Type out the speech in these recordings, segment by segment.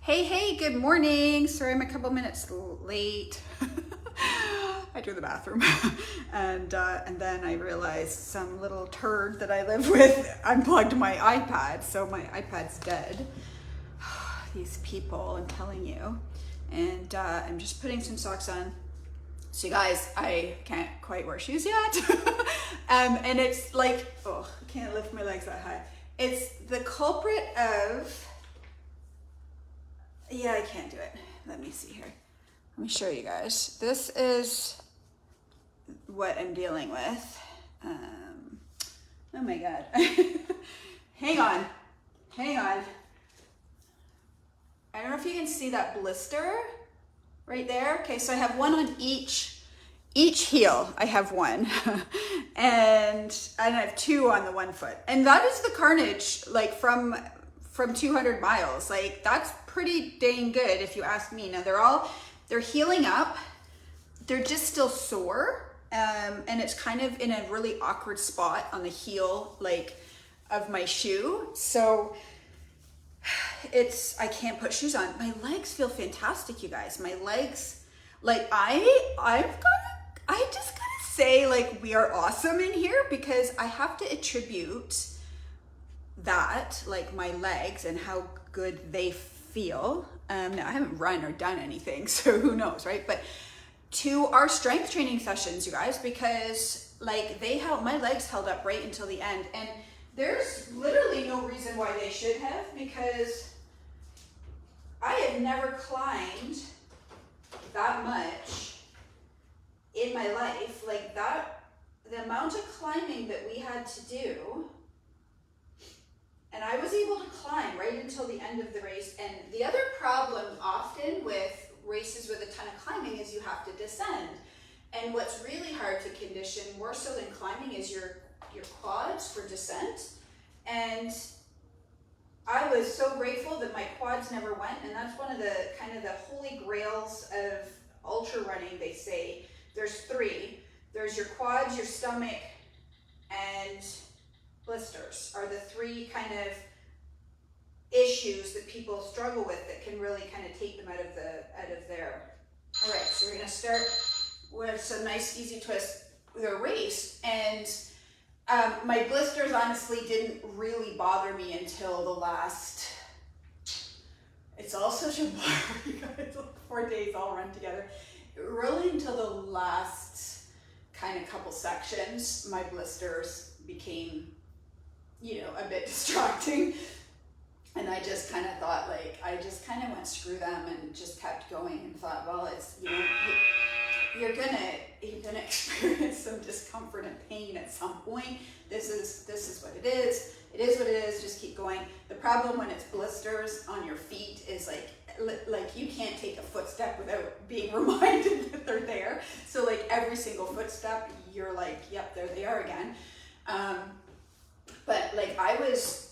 Hey, good morning. Sorry, I'm a couple minutes late. I do the bathroom. And then I realized some little turd that I live with unplugged my iPad, so my iPad's dead. These people, I'm telling you. And I'm just putting some socks on. So you guys, I can't quite wear shoes yet. And it's like, I can't lift my legs that high. It's the culprit of, yeah, I can't do it. Let me see here. Let me show you guys. This is what I'm dealing with. Oh my God. Hang on. I don't know if you can see that blister right there. Okay, so I have one on each heel. I have one. and I have two on the one foot. And that is the carnage, like from 200 miles. Like, that's pretty dang good if you ask me. Now they're healing up. They're just still sore. And it's kind of in a really awkward spot on the heel, like, of my shoe. So I can't put shoes on. My legs feel fantastic, you guys. My legs, like, I just gotta say, like, we are awesome in here, because I have to attribute that, like, my legs and how good they feel. Now I haven't run or done anything, so who knows, right? But to our strength training sessions, you guys, because, like, my legs held up right until the end. And there's literally no reason why they should have, because I have never climbed that much in my life. Like, that, the amount of climbing that we had to do, and I was able to climb right until the end of the race. And the other problem often with races with a ton of climbing is you have to descend. And what's really hard to condition, more so than climbing, is your quads for descent. And I was so grateful that my quads never went. And that's one of the kind of the holy grails of ultra running. They say there's three. There's your quads, your stomach, and blisters are the three kind of issues that people struggle with that can really kind of take them out of there. All right, so we're gonna start with some nice easy twists with a race. And my blisters honestly didn't really bother me until the last, it's all such a blur, you guys, like 4 days all run together. Really until the last kind of couple sections, my blisters became, a bit distracting. And I just kind of thought, like, I just kind of went screw them and just kept going and thought, well, it's, you're gonna experience some discomfort and pain at some point. This is what it is. It is what it is. Just keep going. The problem when it's blisters on your feet is like you can't take a footstep without being reminded that they're there. So, like, every single footstep, you're like, yep, there they are again. But, like,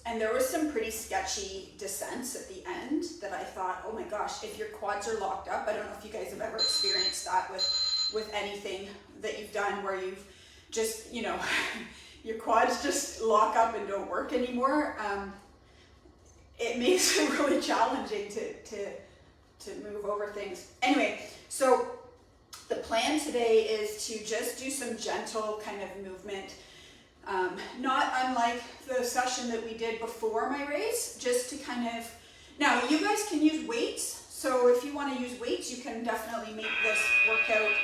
and there was some pretty sketchy descents at the end that I thought, oh my gosh, if your quads are locked up, I don't know if you guys have ever experienced that with anything that you've done where you've just, your quads just lock up and don't work anymore. It makes it really challenging to move over things. Anyway, so the plan today is to just do some gentle kind of movement. Not unlike the session that we did before my race, just to kind of, now you guys can use weights. So if you want to use weights, you can definitely make this workout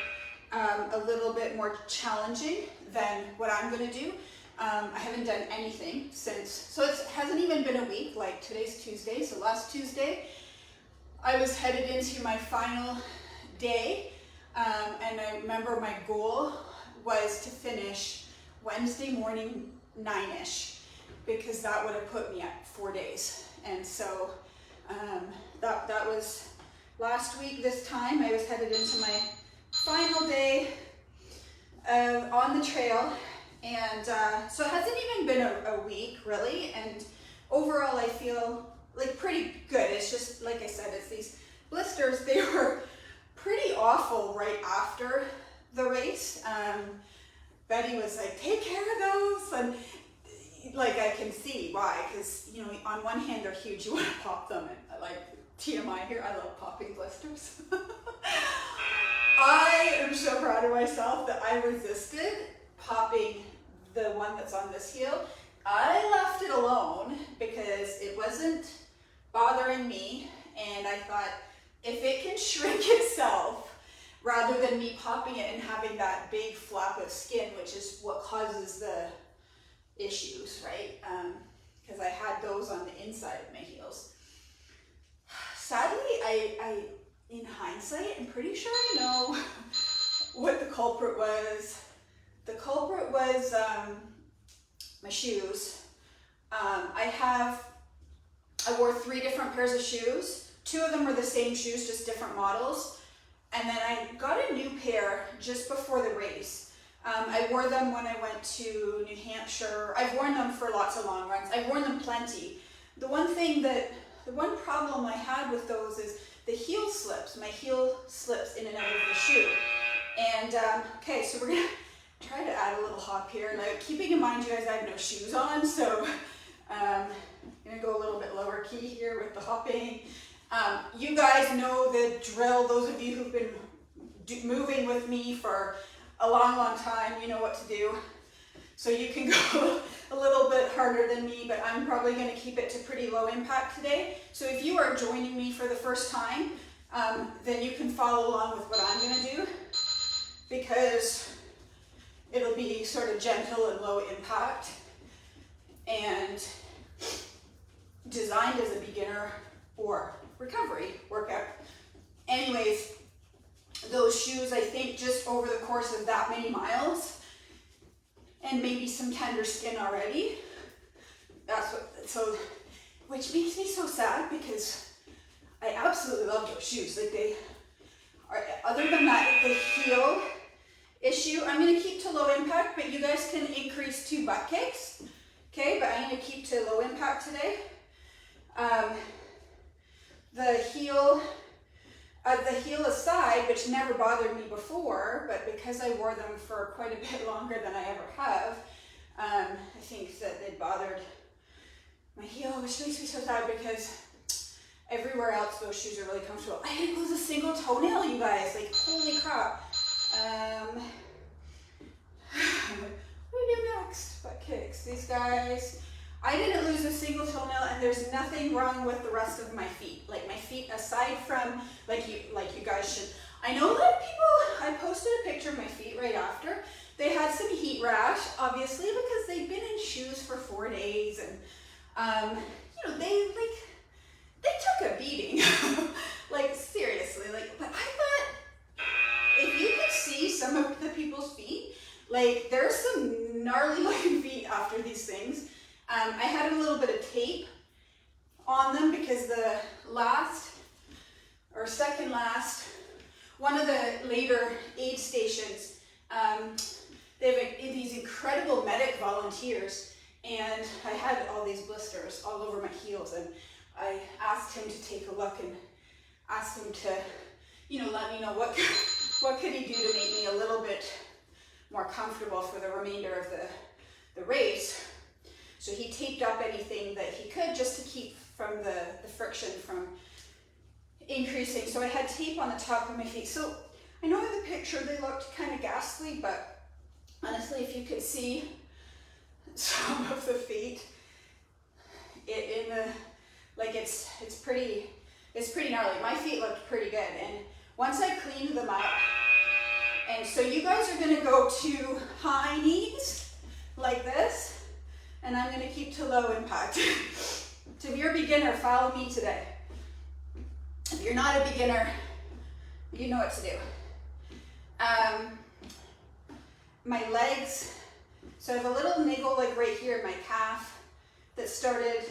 a little bit more challenging than what I'm going to do. I haven't done anything since, so it hasn't even been a week. Like, today's Tuesday, so last Tuesday, I was headed into my final day. And I remember my goal was to finish Wednesday morning 9-ish, because that would have put me at 4 days. And so that was last week. This time I was headed into my final day on the trail. And so it hasn't even been a week really. And overall I feel like pretty good. It's just, like I said, it's these blisters. They were pretty awful right after the race. Betty was like, take care of those. And, like, I can see why, because, on one hand they're huge, you want to pop them, and, like, TMI here, I love popping blisters. I am so proud of myself that I resisted popping the one that's on this heel. I left it alone because it wasn't bothering me, and I thought if it can shrink itself rather than me popping it and having that big flap of skin, which is what causes the issues, right? Because I had those on the inside of my heels. Sadly, I in hindsight, I'm pretty sure I know what the culprit was. The culprit was my shoes. I wore 3 different pairs of shoes. 2 of them were the same shoes, just different models. And then I got a new pair just before the race. I wore them when I went to New Hampshire. I've worn them for lots of long runs. I've worn them plenty. The one problem I had with those is the heel slips. My heel slips in and out of the shoe. And okay, so we're gonna try to add a little hop here. Now, keeping in mind, you guys, I have no shoes on, so I'm gonna go a little bit lower key here with the hopping. You guys know the drill. Those of you who've been moving with me for a long, long time, you know what to do. So you can go a little bit harder than me, but I'm probably going to keep it to pretty low impact today. So if you are joining me for the first time, then you can follow along with what I'm going to do, because it'll be sort of gentle and low impact and designed as a beginner or recovery workout. Anyways, those shoes, I think just over the course of that many miles, and maybe some tender skin already. Which makes me so sad, because I absolutely love those shoes. Like, they are, other than that, the heel issue, I'm gonna keep to low impact, but you guys can increase to butt kicks. Okay, but I'm gonna keep to low impact today. The heel aside, which never bothered me before, but because I wore them for quite a bit longer than I ever have, I think that they bothered my heel, which makes me so sad, because everywhere else those shoes are really comfortable. I didn't lose a single toenail, you guys. Like, holy crap. What do we do next? Butt kicks. These guys. I didn't lose a single toenail, and there's nothing wrong with the rest of my feet. Like, my feet, aside from, like you guys should. I know a lot of people, I posted a picture of my feet right after. They had some heat rash, obviously, because they'd been in shoes for 4 days, and you know, they took a beating. Like, seriously, like, but I thought, if you could see some of the people's feet, like, there's some gnarly looking feet after these things. I had a little bit of tape on them, because the last, or second last, one of the later aid stations, they have these incredible medic volunteers, and I had all these blisters all over my heels, and I asked him to take a look and asked him to, you know, let me know what could he do to make me a little bit more comfortable for the remainder of the race. So he taped up anything that he could, just to keep from the friction from increasing. So I had tape on the top of my feet. So I know in the picture they looked kind of ghastly, but honestly, if you could see some of the feet, it's pretty gnarly. My feet looked pretty good, and once I cleaned them up, and so you guys are gonna go to high knees like this, and I'm gonna keep to low impact. So if you're a beginner, follow me today. If you're not a beginner, you know what to do. My legs, so I have a little niggle like right here in my calf that started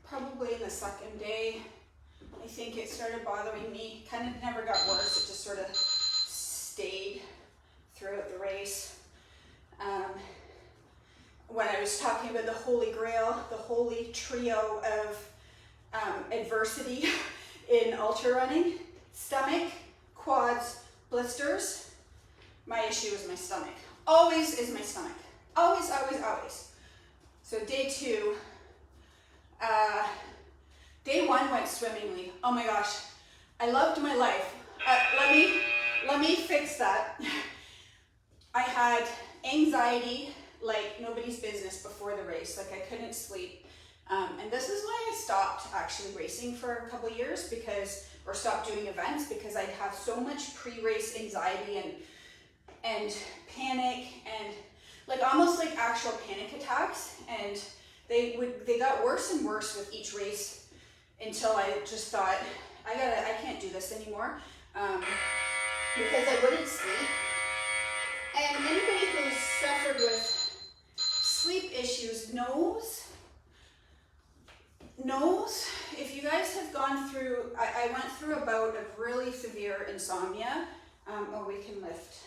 probably in the second day. I think it started bothering me. Kind of never got worse, it just sort of stayed throughout the race. When I was talking about the holy grail, the holy trio of adversity in ultra running, stomach, quads, blisters, my issue is my stomach. Always is my stomach. Always, always, always. So day 2, day 1, one went swimmingly. Oh my gosh, I loved my life. Let me fix that. I had anxiety like nobody's business before the race. Like I couldn't sleep. And this is why I stopped actually racing for a couple of years or stopped doing events, because I'd have so much pre-race anxiety and panic and like almost like actual panic attacks. And they got worse and worse with each race until I just thought, I can't do this anymore, because I wouldn't sleep. And anybody who's suffered with sleep issues knows if you guys have gone through, I went through a bout of really severe insomnia. Oh, we can lift.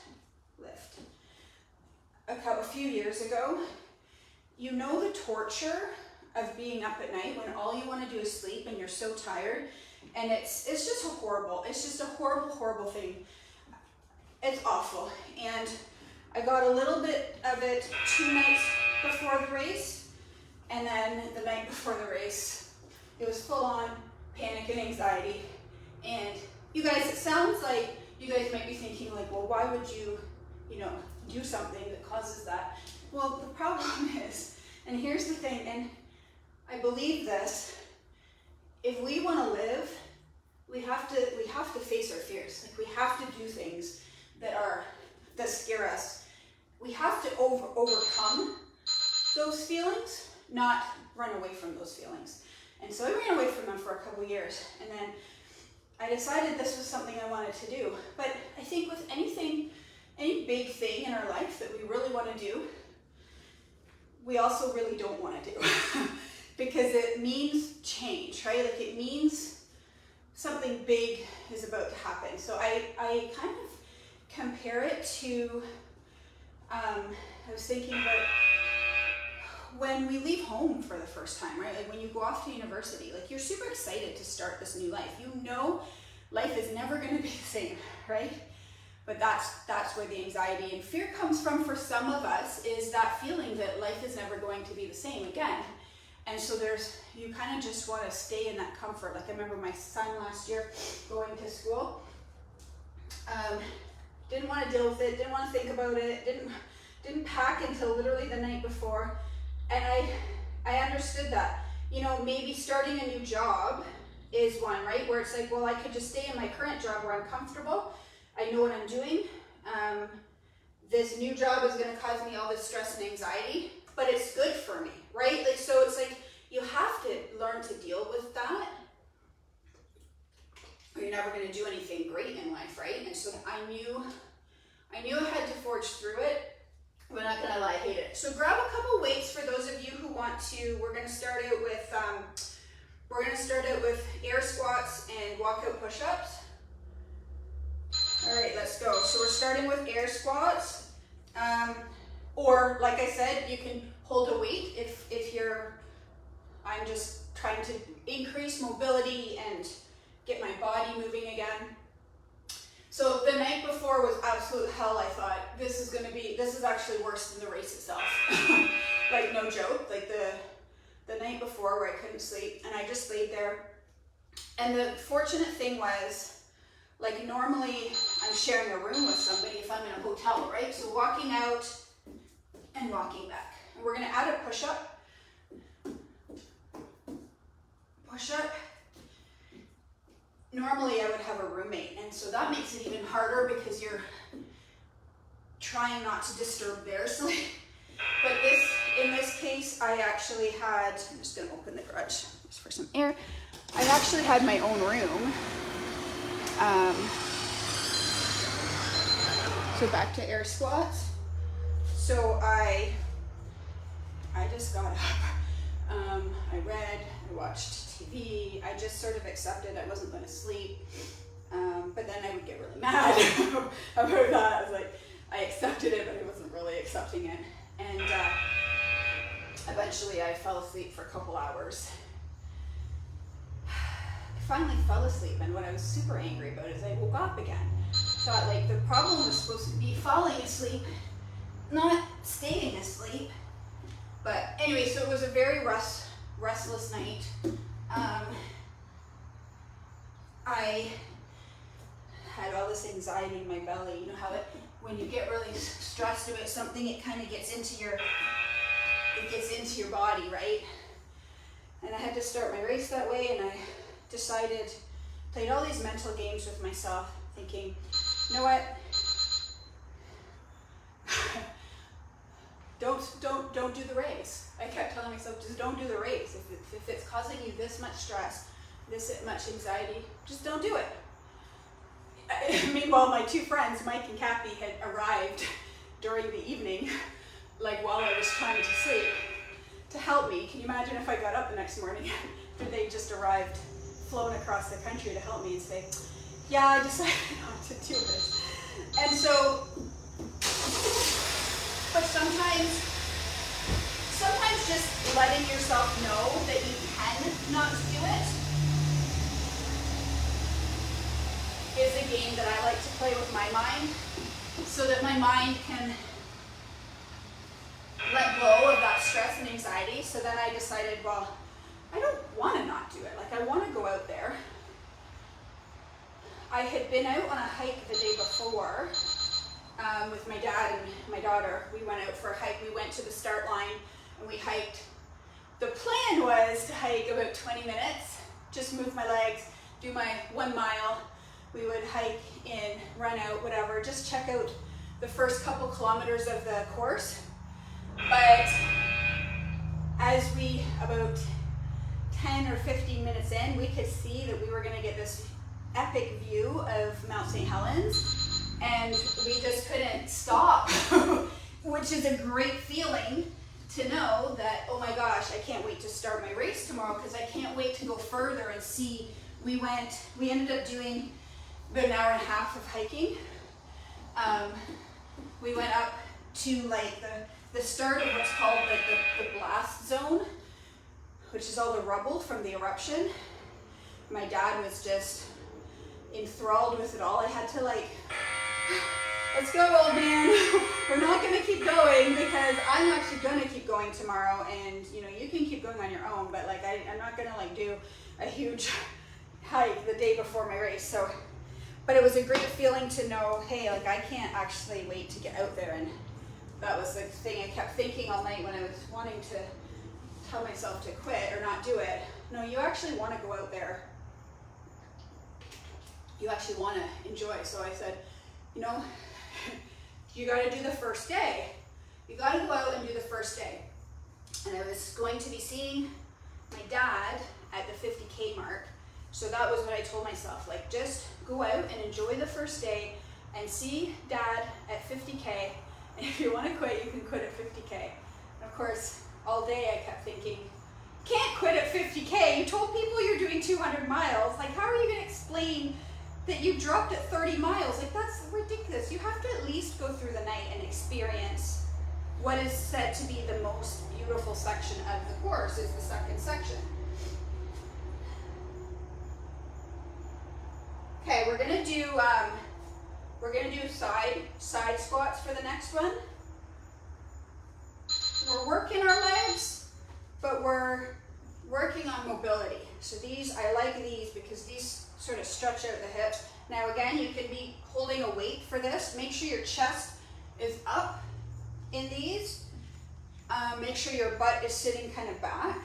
A few years ago. You know the torture of being up at night when all you want to do is sleep and you're so tired, and it's just a horrible thing. It's awful. And I got a little bit of it 2 nights before the race, and then the night before the race, it was full on panic and anxiety. And you guys, it sounds like you guys might be thinking like, well, why would you do something that causes that? Well, the problem is, and here's the thing, and I believe this, if we want to live, we have to face our fears. Like we have to do things that scare us. We have to overcome those feelings, not run away from those feelings. And so I ran away from them for a couple years, and then I decided this was something I wanted to do. But I think with any big thing in our life that we really want to do, we also really don't want to do because it means change, right? Like it means something big is about to happen. So I kind of compare it to, I was thinking about when we leave home for the first time, right? Like when you go off to university, like you're super excited to start this new life. You know life is never going to be the same, right? But that's where the anxiety and fear comes from for some of us, is that feeling that life is never going to be the same again. And so you kind of just want to stay in that comfort. Like I remember my son last year going to school, didn't want to deal with it, didn't want to think about it, didn't pack until literally the night before. And I understood that, maybe starting a new job is one, right? Where it's like, well, I could just stay in my current job where I'm comfortable. I know what I'm doing. This new job is going to cause me all this stress and anxiety, but it's good for me, right? Like, so it's like you have to learn to deal with that, or you're never going to do anything great in life, right? And so I knew I had to forge through it. But not gonna lie, I hate it. So grab a couple weights for those of you who want to. We're gonna start out with air squats and walkout push-ups. All right, let's go. So we're starting with air squats, or like I said, you can hold a weight if I'm just trying to increase mobility and get my body moving again. So the night before was absolute hell. I thought this is actually worse than the race itself. Like no joke. Like the night before where I couldn't sleep and I just laid there. And the fortunate thing was, like normally I'm sharing a room with somebody if I'm in a hotel, right? So walking out and walking back. And we're gonna add a push-up. Push-up. Normally I would have a roommate, and so that makes it even harder because you're trying not to disturb their sleep. But in this case, I actually had, I'm just gonna open the garage just for some air. I actually had my own room. So back to air squats. So I just got up. I read, I watched TV. I just sort of accepted I wasn't going to sleep. But then I would get really mad about that. I was like, I accepted it, but I wasn't really accepting it. And eventually I fell asleep for a couple hours. I finally fell asleep, and what I was super angry about is I woke up again. Thought like the problem was supposed to be falling asleep, not staying asleep. But anyway, so it was a very restless night. I had all this anxiety in my belly. You know how when you get really stressed about something, it kind of gets into your body, right? And I had to start my race that way, and I played all these mental games with myself, thinking, you know what? Don't do the race. I kept telling myself, just don't do the race. If it's causing you this much stress, this much anxiety, just don't do it. Meanwhile, my two friends, Mike and Kathy, had arrived during the evening, like while I was trying to sleep, to help me. Can you imagine if I got up the next morning after they just arrived, flown across the country to help me and say, yeah, I decided not to do it. And so, but sometimes just letting yourself know that you can not do it is a game that I like to play with my mind, so that my mind can let go of that stress and anxiety. So then I decided, well, I don't want to not do it. Like, I want to go out there. I had been out on a hike the day before with my dad and my daughter. We went out for a hike. We went to the start line and we hiked. The plan was to hike about 20 minutes, just move my legs, do my 1 mile. We would hike in, run out, whatever, just check out the first couple kilometers of the course. But as we, about 10 or 15 minutes in, we could see that we were going to get this epic view of Mount St. Helens, and we just couldn't stop, which is a great feeling to know that, oh my gosh, I can't wait to start my race tomorrow, because I can't wait to go further and see. We ended up doing about an hour and a half of hiking. We went up to like the start of what's called like the blast zone, which is all the rubble from the eruption. My dad was just enthralled with it all. I had to like, let's go, old man. We're not gonna keep going, because I'm actually gonna keep going tomorrow, and you know, you can keep going on your own, but like I'm not gonna like do a huge hike the day before my race. So, but it was a great feeling to know, hey, like I can't actually wait to get out there. And that was the thing I kept thinking all night when I was wanting to tell myself to quit or not do it. No, you actually want to go out there. You actually want to enjoy. So I said, you know, you got to do the first day. You got to go out and do the first day. And I was going to be seeing my dad at the 50K mark. So that was what I told myself, like, just go out and enjoy the first day and see Dad at 50K. And if you want to quit, you can quit at 50K. And of course, all day I kept thinking, can't quit at 50K. You told people you're doing 200 miles. Like, how are you going to explain that you dropped at 30 miles? Like, that's ridiculous. You have to at least go through the night and experience what is said to be the most beautiful section of the course, is the second section. Okay, we're gonna do side squats for the next one. We're working our legs, but we're working on mobility. So these, I like these because these sort of stretch out the hips. Now again, you can be holding a weight for this. Make sure your chest is up in these. Make sure your butt is sitting kind of back.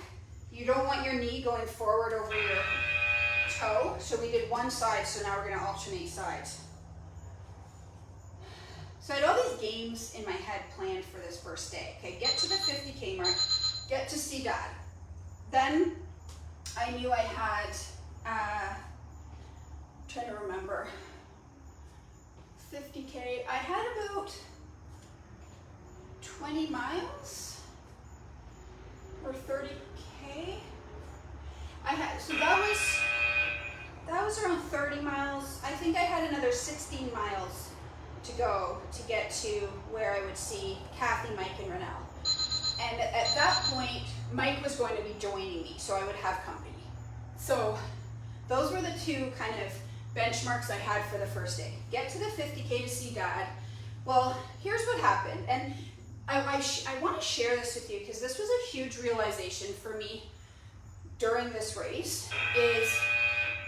You don't want your knee going forward over your toe. So we did one side, so now we're going to alternate sides. So I had all these games in my head planned for this first day. Okay, get to the 50K mark, get to see Dad. Then I knew I had, trying to remember, 50K, I had about 20 miles or 30K. So that was around 30 miles. I think I had another 16 miles to go to get to where I would see Kathy, Mike, and Renelle. And at that point, Mike was going to be joining me, so I would have company. So those were the two kind of benchmarks I had for the first day. Get to the 50K to see Dad. Well, here's what happened. And I want to share this with you because this was a huge realization for me during this race, is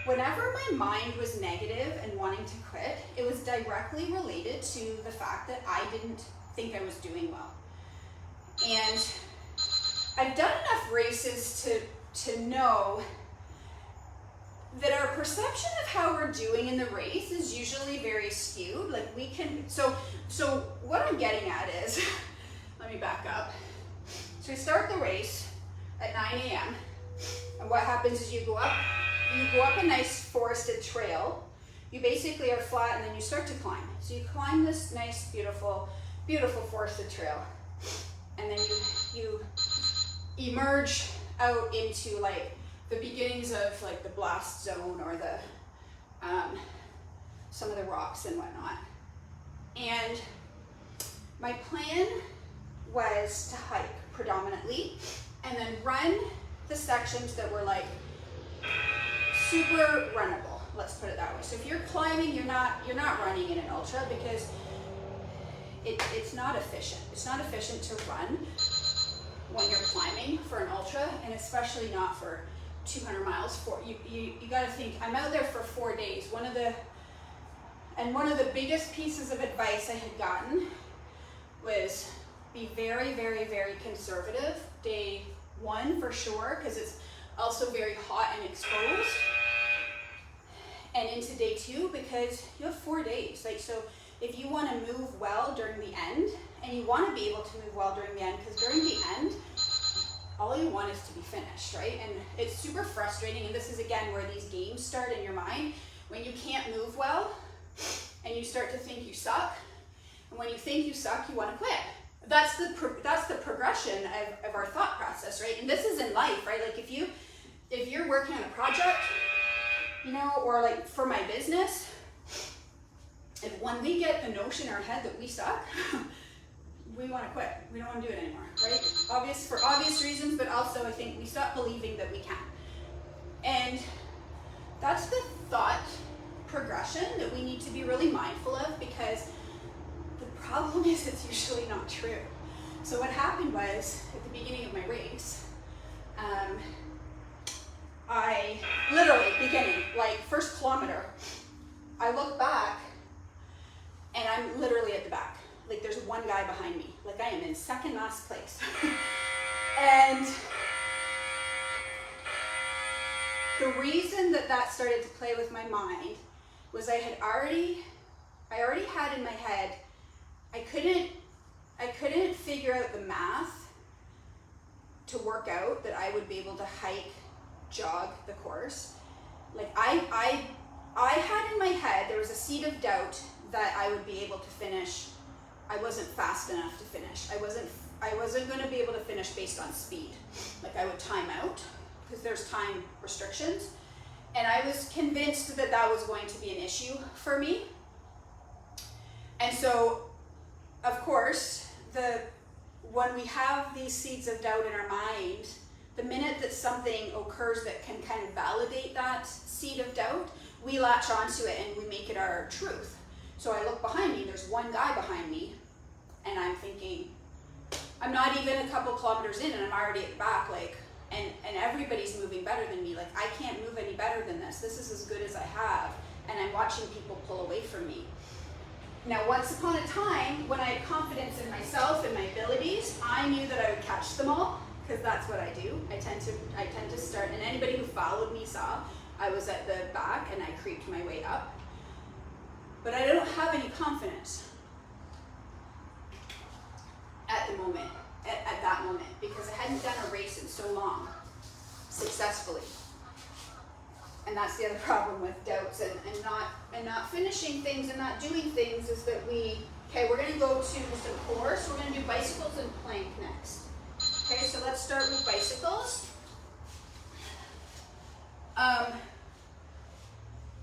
whenever my mind was negative and wanting to quit, it was directly related to the fact that I didn't think I was doing well. And I've done enough races to know that our perception of how we're doing in the race is usually very skewed. Like we can, so what I'm getting at is, let me back up. So we start the race at 9 a.m. and what happens is you go up a nice forested trail. You basically are flat and then you start to climb. So you climb this nice, beautiful, beautiful forested trail. And then you emerge out into like the beginnings of like the blast zone or the some of the rocks and whatnot. And my plan was to hike predominantly and then run the sections that were like super runnable, let's put it that way. So if you're climbing, you're not running in an ultra because it's not efficient. It's not efficient to run when you're climbing for an ultra, and especially not for 200 miles. You got to think, I'm out there for 4 days. One of the biggest pieces of advice I had gotten was be very, very, very conservative. Day 1 for sure, because it's also very hot and exposed. And into day 2, because you have 4 days. Like, so if you want to move well during the end, and you want to be able to move well during the end, because during the end, all you want is to be finished, right? And it's super frustrating, and this is again where these games start in your mind, when you can't move well, and you start to think you suck, and when you think you suck, you want to quit. That's the progression of our thought process, right? And this is in life, right? Like if you're working on a project, you know, or like for my business, if when we get the notion in our head that we suck, we want to quit. We don't want to do it anymore, right? For obvious reasons, but also I think we stop believing that we can. And that's the thought progression that we need to be really mindful of, because the problem is it's usually not true. So what happened was, at the beginning of my race, I literally, like first kilometer, I look back and I'm literally at the back. Like there's one guy behind me. Like I am in second last place. And the reason that started to play with my mind was I already had in my head, I couldn't figure out the math to work out that I would be able to hike, jog the course. Like I had in my head, there was a seed of doubt that I would be able to finish. I wasn't fast enough to finish. I wasn't going to be able to finish based on speed. Like I would time out because there's time restrictions. And I was convinced that that was going to be an issue for me. And so, of course, when we have these seeds of doubt in our mind, the minute that something occurs that can kind of validate that seed of doubt, we latch onto it and we make it our truth. So I look behind me, there's one guy behind me, and I'm thinking, I'm not even a couple kilometers in and I'm already at the back, like, and everybody's moving better than me. Like, I can't move any better than this. This is as good as I have, and I'm watching people pull away from me. Now, once upon a time, when I had confidence in myself and my abilities, I knew that I would catch them all, because that's what I do. I tend to start, and anybody who followed me saw I was at the back and I creeped my way up. But I don't have any confidence at the moment, at that moment, because I hadn't done a race in so long, successfully. And that's the other problem with doubts and not finishing things and not doing things, is that we're gonna go to just a course, we're gonna do bicycles and plank next. Okay, so let's start with bicycles.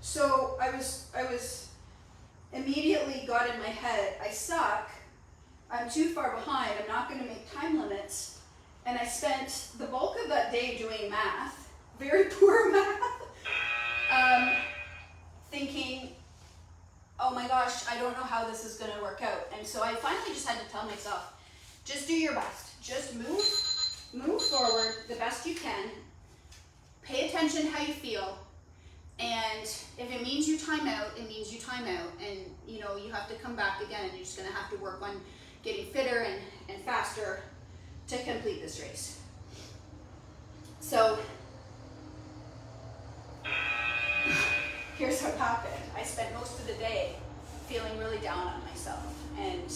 So I was immediately got in my head, I suck, I'm too far behind, I'm not going to make time limits, and I spent the bulk of that day doing math, very poor math, thinking, oh my gosh, I don't know how this is going to work out. And so I finally just had to tell myself, just do your best, just move forward the best you can, pay attention how you feel, And if it means you time out, it means you time out, and you know, you have to come back again, and you're just gonna have to work on getting fitter and faster to complete this race. So here's what happened. I spent most of the day feeling really down on myself, and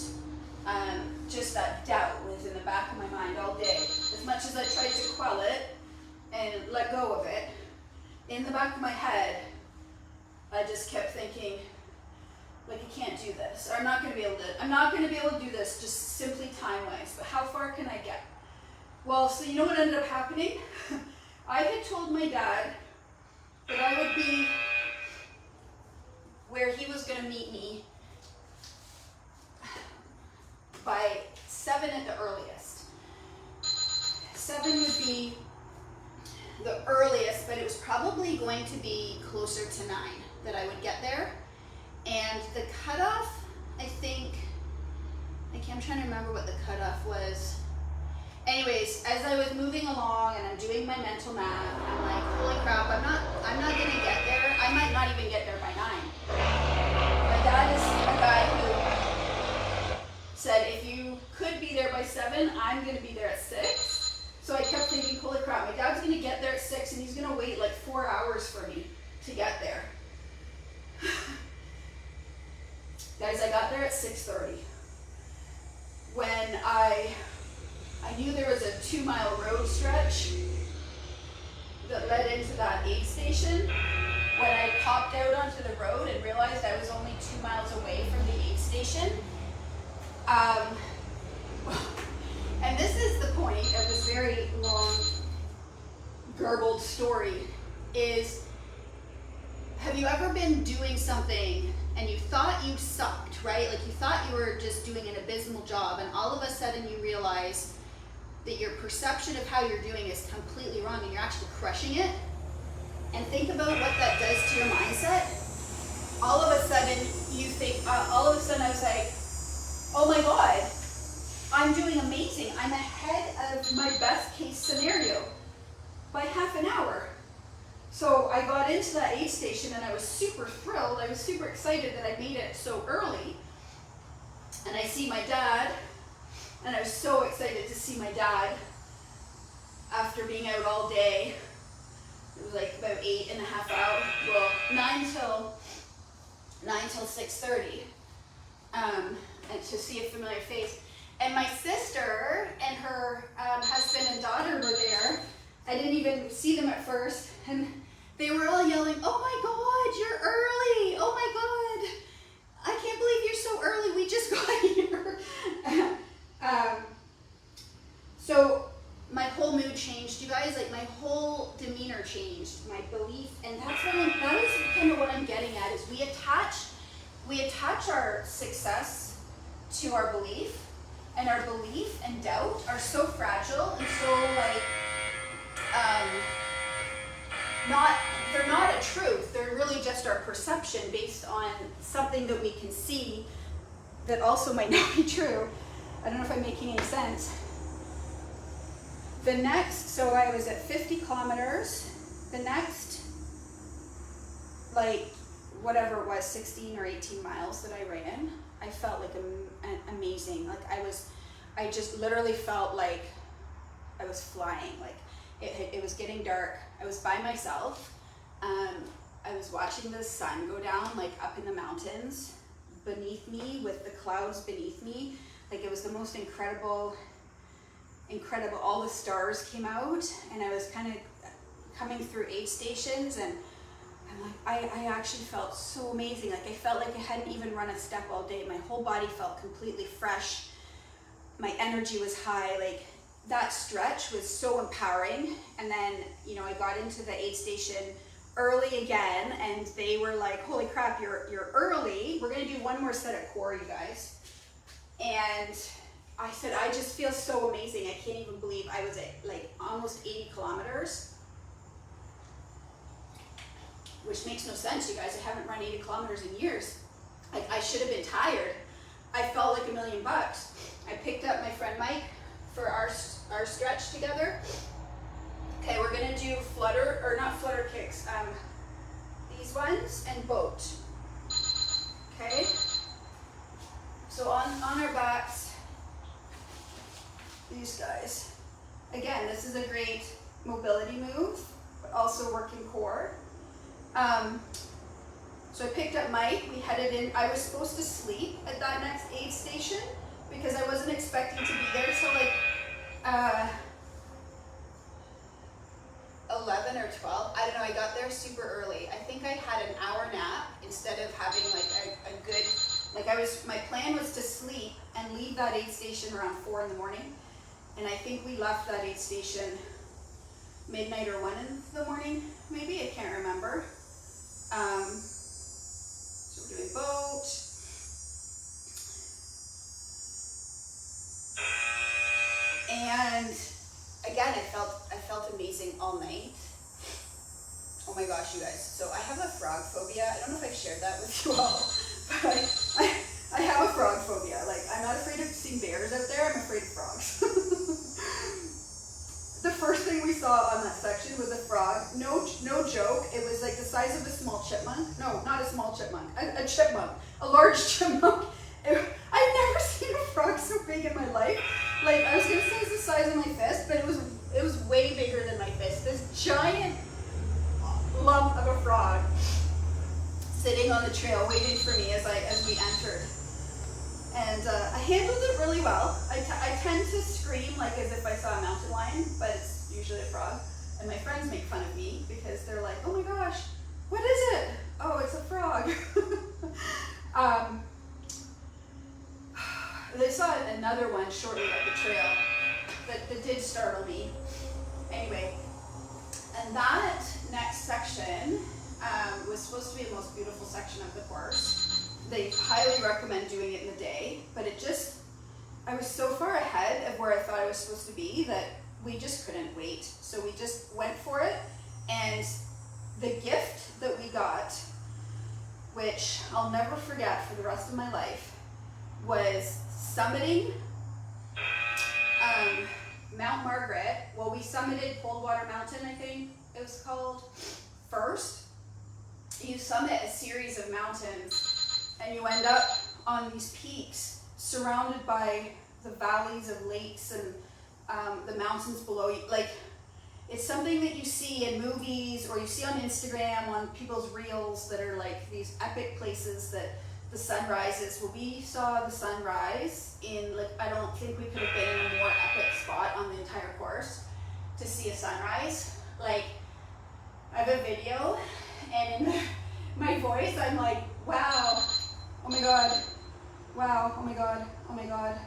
just that doubt was in the back of my mind all day. As much as I tried to quell it and let go of it, in the back of my head, I just kept thinking, like, I can't do this. I'm not going to be able to do this just simply time-wise, but how far can I get? Well, so you know what ended up happening? I had told my dad that I would be where he was going to meet me by 7 at the earliest. 7 would be the earliest, but it was probably going to be closer to 9 that I would get there. And the cutoff, I think, I'm trying to remember what the cutoff was. Anyways, as I was moving along and I'm doing my mental math, I'm like, holy crap, I'm not gonna get there. I might not even get there by 9. My dad is a guy who said, if you could be there by 7, I'm gonna be there at 6. So I kept thinking, holy crap, my dad's gonna get there at 6 and he's gonna wait like 4 hours for me to get there. Guys, I got there at 6:30. When I knew there was a 2-mile road stretch that led into that aid station. When I popped out onto the road and realized I was only 2 miles away from the aid station, and this is the point of this very long, garbled story, is, have you ever been doing something and you thought you sucked, right? Like you thought you were just doing an abysmal job, and all of a sudden you realize that your perception of how you're doing is completely wrong and you're actually crushing it? And think about what that does to your mindset. All of a sudden you think, all of a sudden I was like, oh my God, I'm doing amazing. I'm ahead of my best case scenario by half an hour. So I got into that aid station and I was super thrilled. I was super excited that I made it so early. And I see my dad, and I was so excited to see my dad after being out all day. It was like about 8.5 hours, well, 9 till 6:30, and to see a familiar face. And my sister and her husband and daughter were there. I didn't even see them at first, and they were all yelling, oh my God, you're early. Oh my God, I can't believe you're so early. We just got here. So my whole mood changed, you guys. Like my whole demeanor changed, my belief, and that is kind of what I'm getting at, is we attach our success to our belief, and our belief and doubt are so fragile and so like, they're not a truth. They're really just our perception based on something that we can see that also might not be true. I don't know if I'm making any sense. So I was at 50 kilometers. The next, like, whatever it was, 16 or 18 miles that I ran, I felt like amazing. Like I just literally felt like I was flying. Like it was getting dark. I was by myself. I was watching the sun go down, like up in the mountains beneath me, with the clouds beneath me. Like it was the most incredible. All the stars came out, and I was kind of coming through aid stations, and I'm like, I actually felt so amazing. Like I felt like I hadn't even run a step all day. My whole body felt completely fresh. My energy was high. Like that stretch was so empowering. And then, you know, I got into the aid station early again, and they were like, holy crap, you're early. We're gonna do one more set of core, you guys. And I said, I just feel so amazing. I can't even believe I was at like almost 80 kilometers, which makes no sense, you guys. I haven't run 80 kilometers in years. Like I should have been tired. I felt like $1,000,000. I picked up my friend Mike for our stretch together. Okay, we're gonna do not flutter kicks. these ones, and boat. Okay? So on our backs, these guys. Again, this is a great mobility move, but also working core. So I picked up Mike, we headed in. I was supposed to sleep at that next aid station because I wasn't expecting to be there till like 11 or 12. I don't know, I got there super early. I think I had an hour nap instead of having like a good, my plan was to sleep and leave that aid station around 4 in the morning. And I think we left that aid station midnight or 1 in the morning, maybe, I can't remember. So we're doing boat. And again, I felt amazing all night. Oh my gosh, you guys. So I have a frog phobia. I don't know if I've shared that with you all, but I have a frog phobia. Like, I'm not afraid of seeing bears out there, I'm afraid of frogs. The first thing we saw on that section was a frog. No joke. It was like the size of a small chipmunk. No, not a small chipmunk. A chipmunk. A large chipmunk. I've never seen a frog so big in my life. Like, I was gonna say it's the size of my fist, but it was way bigger than my fist. This giant lump of a frog sitting on the trail waiting for me as we entered. And I handled it really well. I tend to scream like as if I saw a mountain lion, but it's usually a frog. And my friends make fun of me because they're like, oh my gosh, what is it? Oh, it's a frog. They saw another one shortly up the trail that did startle me. Anyway, and that next section was supposed to be the most beautiful section of the course. They highly recommend doing it in the day, but I was so far ahead of where I thought I was supposed to be that we just couldn't wait. So we just went for it, and the gift that we got, which I'll never forget for the rest of my life, was summiting Mount Margaret. Well, we summited Coldwater Mountain, I think it was called, first. You summit a series of mountains and you end up on these peaks surrounded by the valleys of lakes and the mountains below you. Like, it's something that you see in movies or you see on Instagram on people's reels that are like these epic places that the sun rises. Well, we saw the sunrise in, like, I don't think we could have been in a more epic spot on the entire course to see a sunrise. Like, I have a video, and in my voice, I'm like, wow, oh my God, wow, oh my God, oh my God,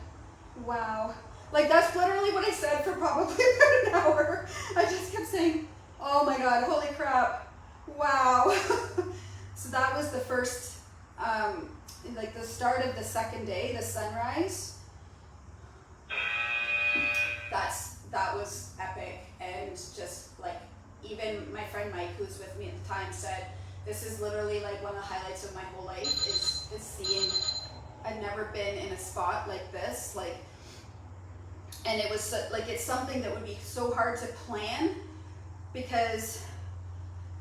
wow. Like, that's literally what I said for probably about an hour. I just kept saying, oh my God, holy crap, wow. So that was the first, like the start of the second day, the sunrise. That was epic, and just like, even my friend Mike, who was with me at the time, said, this is literally like one of the highlights of my whole life is seeing, I've never been in a spot like this, like, and it was like, it's something that would be so hard to plan, because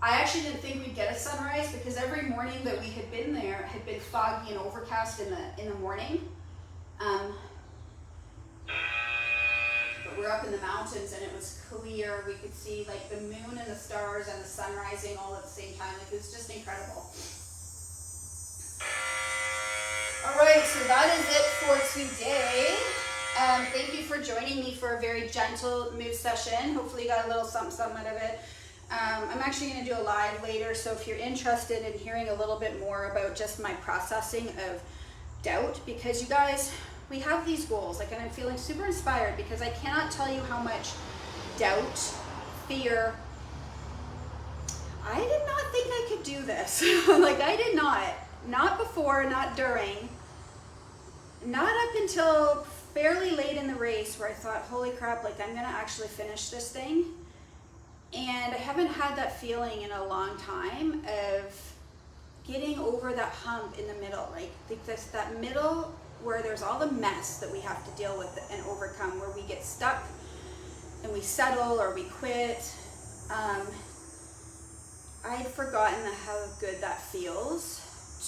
I actually didn't think we'd get a sunrise, because every morning that we had been there had been foggy and overcast in the morning. But we're up in the mountains and it was clear. We could see like the moon and the stars and the sun rising all at the same time. Like, it was just incredible. All right, so that is it for today. Thank you for joining me for a very gentle move session. Hopefully you got a little something out of it. I'm actually going to do a live later, so if you're interested in hearing a little bit more about just my processing of doubt, because you guys, we have these goals, like, and I'm feeling super inspired because I cannot tell you how much doubt, fear, I did not think I could do this. Like, I did not before, not during, not up until fairly late in the race where I thought, holy crap, like, I'm going to actually finish this thing. And I haven't had that feeling in a long time of getting over that hump in the middle, like that middle where there's all the mess that we have to deal with and overcome, where we get stuck and we settle or we quit. I'd forgotten how good that feels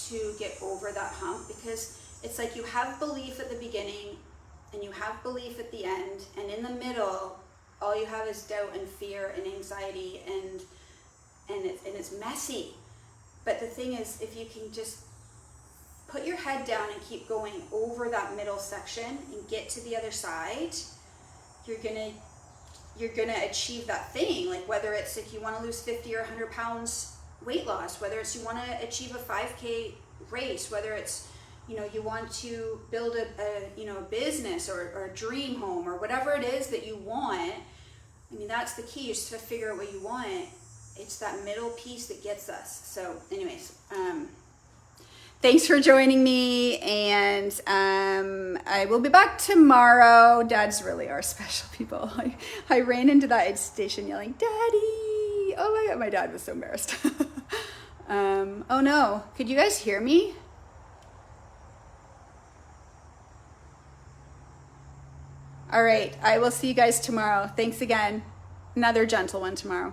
to get over that hump, because it's like you have belief at the beginning and you have belief at the end, and in the middle all you have is doubt and fear and anxiety, and it's messy. But the thing is, if you can just put your head down and keep going over that middle section and get to the other side, you're gonna achieve that thing. Like whether it's if you want to lose 50 or 100 pounds weight loss, whether it's you want to achieve a 5K race, whether it's, you know, you want to build a business or a dream home or whatever it is that you want. I mean, that's the key, is to figure out what you want. It's that middle piece that gets us. So anyways, thanks for joining me, and I will be back tomorrow. Dads really are special people. I ran into that aid station yelling, "Daddy!" Oh my God, my dad was so embarrassed. Oh no, could you guys hear me? All right, I will see you guys tomorrow. Thanks again. Another gentle one tomorrow.